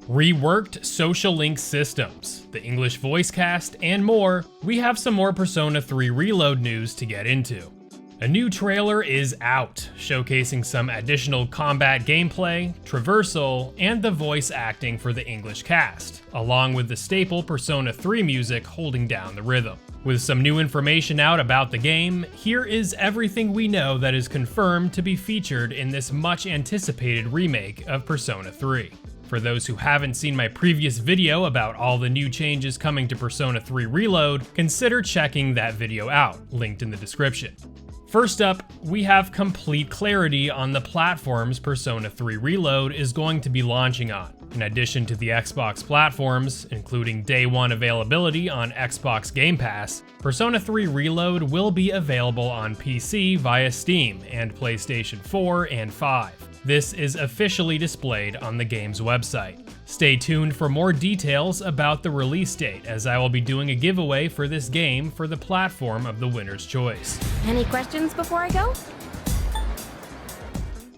reworked social link systems, the English voice cast, and more, we have some more Persona 3 Reload news to get into. A new trailer is out, showcasing some additional combat gameplay, traversal, and the voice acting for the English cast, along with the staple Persona 3 music holding down the rhythm. With some new information out about the game, here is everything we know that is confirmed to be featured in this much anticipated remake of Persona 3. For those who haven't seen my previous video about all the new changes coming to Persona 3 Reload, consider checking that video out, linked in the description. First up, we have complete clarity on the platforms Persona 3 Reload is going to be launching on. In addition to the Xbox platforms, including day one availability on Xbox Game Pass, Persona 3 Reload will be available on PC via Steam and PlayStation 4 and 5. This is officially displayed on the game's website. Stay tuned for more details about the release date, as I will be doing a giveaway for this game for the platform of the winner's choice. Any questions before I go?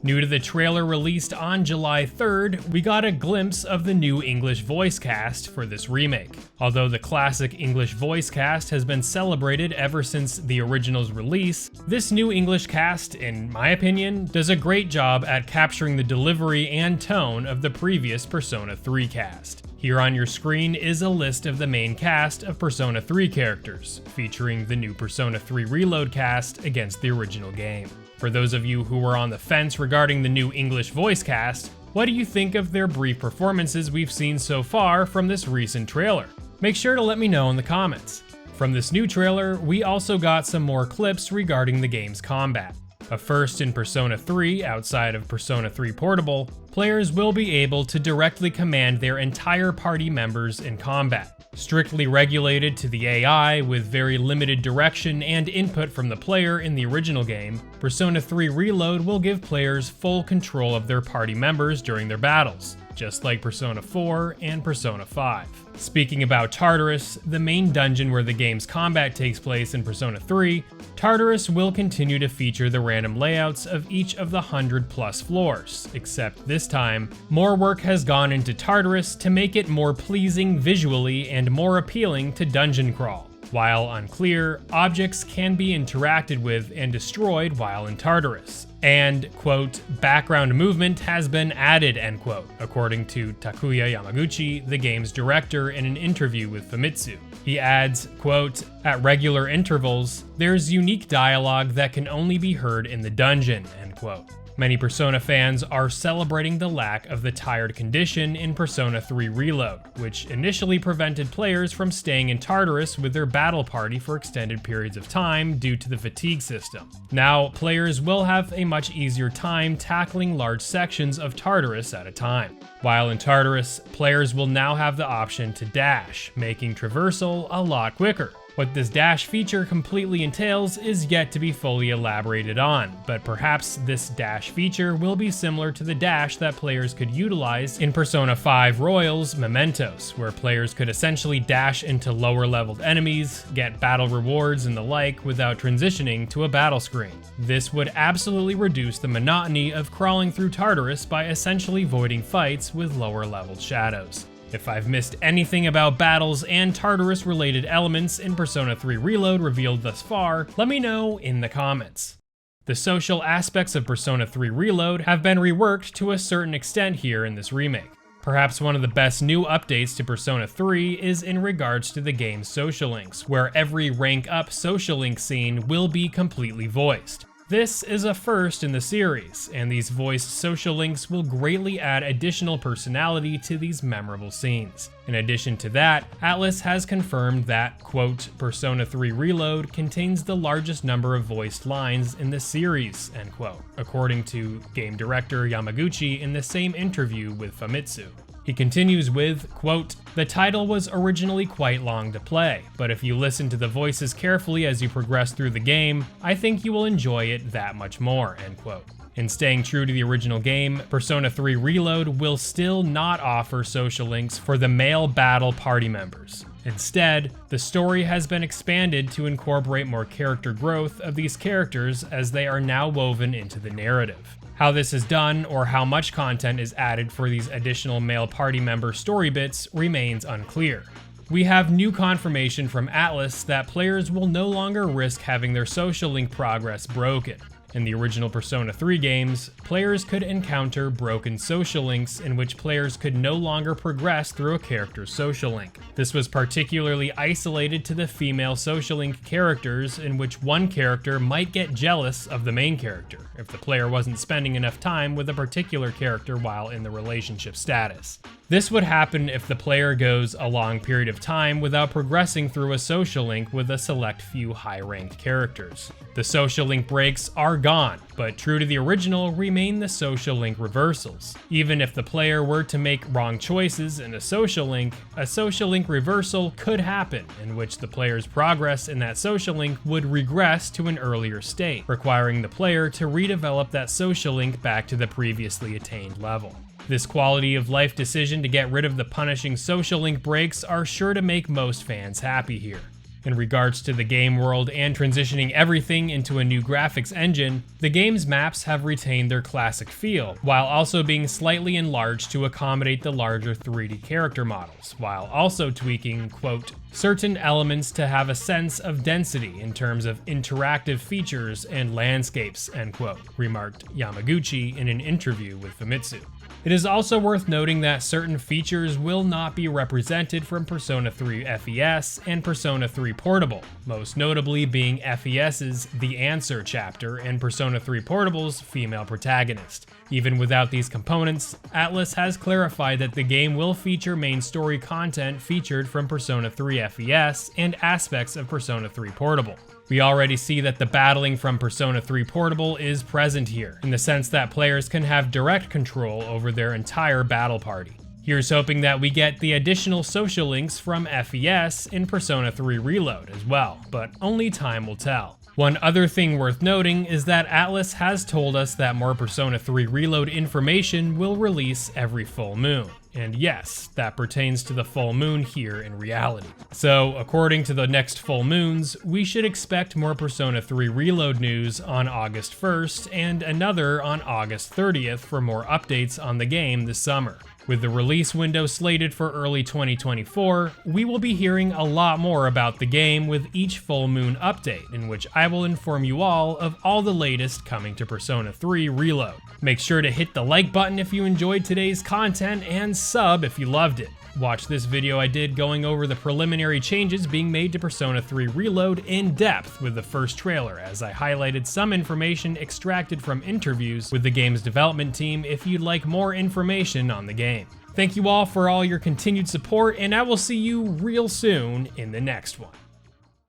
New to the trailer released on July 3rd, we got a glimpse of the new English voice cast for this remake. Although the classic English voice cast has been celebrated ever since the original's release, this new English cast, in my opinion, does a great job at capturing the delivery and tone of the previous Persona 3 cast. Here on your screen is a list of the main cast of Persona 3 characters, featuring the new Persona 3 Reload cast against the original game. For those of you who were on the fence regarding the new English voice cast, what do you think of their brief performances we've seen so far from this recent trailer? Make sure to let me know in the comments. From this new trailer, we also got some more clips regarding the game's combat. A first in Persona 3 outside of Persona 3 Portable, players will be able to directly command their entire party members in combat. Strictly regulated to the AI with very limited direction and input from the player in the original game, Persona 3 Reload will give players full control of their party members during their battles, just like Persona 4 and Persona 5. Speaking about Tartarus, the main dungeon where the game's combat takes place in Persona 3, Tartarus will continue to feature the random layouts of each of the 100+ floors, except this time, more work has gone into Tartarus to make it more pleasing visually and more appealing to dungeon crawl. While unclear, objects can be interacted with and destroyed while in Tartarus. And, quote, background movement has been added, end quote, according to Takuya Yamaguchi, the game's director, in an interview with Famitsu. He adds, quote, at regular intervals, there's unique dialogue that can only be heard in the dungeon, end quote. Many Persona fans are celebrating the lack of the tired condition in Persona 3 Reload, which initially prevented players from staying in Tartarus with their battle party for extended periods of time due to the fatigue system. Now, players will have a much easier time tackling large sections of Tartarus at a time. While in Tartarus, players will now have the option to dash, making traversal a lot quicker. What this dash feature completely entails is yet to be fully elaborated on, but perhaps this dash feature will be similar to the dash that players could utilize in Persona 5 Royal's Mementos, where players could essentially dash into lower leveled enemies, get battle rewards and the like without transitioning to a battle screen. This would absolutely reduce the monotony of crawling through Tartarus by essentially voiding fights with lower leveled shadows. If I've missed anything about battles and Tartarus related elements in Persona 3 Reload revealed thus far, let me know in the comments. The social aspects of Persona 3 Reload have been reworked to a certain extent here in this remake. Perhaps one of the best new updates to Persona 3 is in regards to the game's social links, where every rank up social link scene will be completely voiced. This is a first in the series, and these voiced social links will greatly add additional personality to these memorable scenes. In addition to that, Atlus has confirmed that, quote, Persona 3 Reload contains the largest number of voiced lines in the series, end quote, according to game director Yamaguchi in the same interview with Famitsu. He continues with, quote, the title was originally quite long to play, but if you listen to the voices carefully as you progress through the game, I think you will enjoy it that much more, end quote. In staying true to the original game, Persona 3 Reload will still not offer social links for the male battle party members. Instead, the story has been expanded to incorporate more character growth of these characters as they are now woven into the narrative. How this is done or how much content is added for these additional male party member story bits remains unclear. We have new confirmation from Atlus that players will no longer risk having their social link progress broken. In the original Persona 3 games, players could encounter broken social links in which players could no longer progress through a character's social link. This was particularly isolated to the female social link characters, in which one character might get jealous of the main character if the player wasn't spending enough time with a particular character while in the relationship status. This would happen if the player goes a long period of time without progressing through a social link with a select few high-ranked characters. The social link breaks are gone, but true to the original remain the social link reversals. Even if the player were to make wrong choices in a social link reversal could happen, in which the player's progress in that social link would regress to an earlier state, requiring the player to redevelop that social link back to the previously attained level. This quality of life decision to get rid of the punishing social link breaks are sure to make most fans happy here. In regards to the game world and transitioning everything into a new graphics engine, the game's maps have retained their classic feel, while also being slightly enlarged to accommodate the larger 3D character models, while also tweaking, quote, certain elements to have a sense of density in terms of interactive features and landscapes, end quote, remarked Yamaguchi in an interview with Famitsu. It is also worth noting that certain features will not be represented from Persona 3 FES and Persona 3 Portable, most notably being FES's The Answer chapter and Persona 3 Portable's female protagonist. Even without these components, Atlus has clarified that the game will feature main story content featured from Persona 3 FES and aspects of Persona 3 Portable. We already see that the battling from Persona 3 Portable is present here, in the sense that players can have direct control over their entire battle party. Here's hoping that we get the additional social links from FES in Persona 3 Reload as well, but only time will tell. One other thing worth noting is that Atlus has told us that more Persona 3 Reload information will release every full moon. And yes, that pertains to the full moon here in reality. So, according to the next full moons, we should expect more Persona 3 Reload news on August 1st and another on August 30th for more updates on the game this summer. With the release window slated for early 2024, we will be hearing a lot more about the game with each full moon update, in which I will inform you all of all the latest coming to Persona 3 Reload. Make sure to hit the like button if you enjoyed today's content and sub if you loved it. Watch this video I did going over the preliminary changes being made to Persona 3 Reload in depth with the first trailer, as I highlighted some information extracted from interviews with the game's development team if you'd like more information on the game. Thank you all for all your continued support, and I will see you real soon in the next one.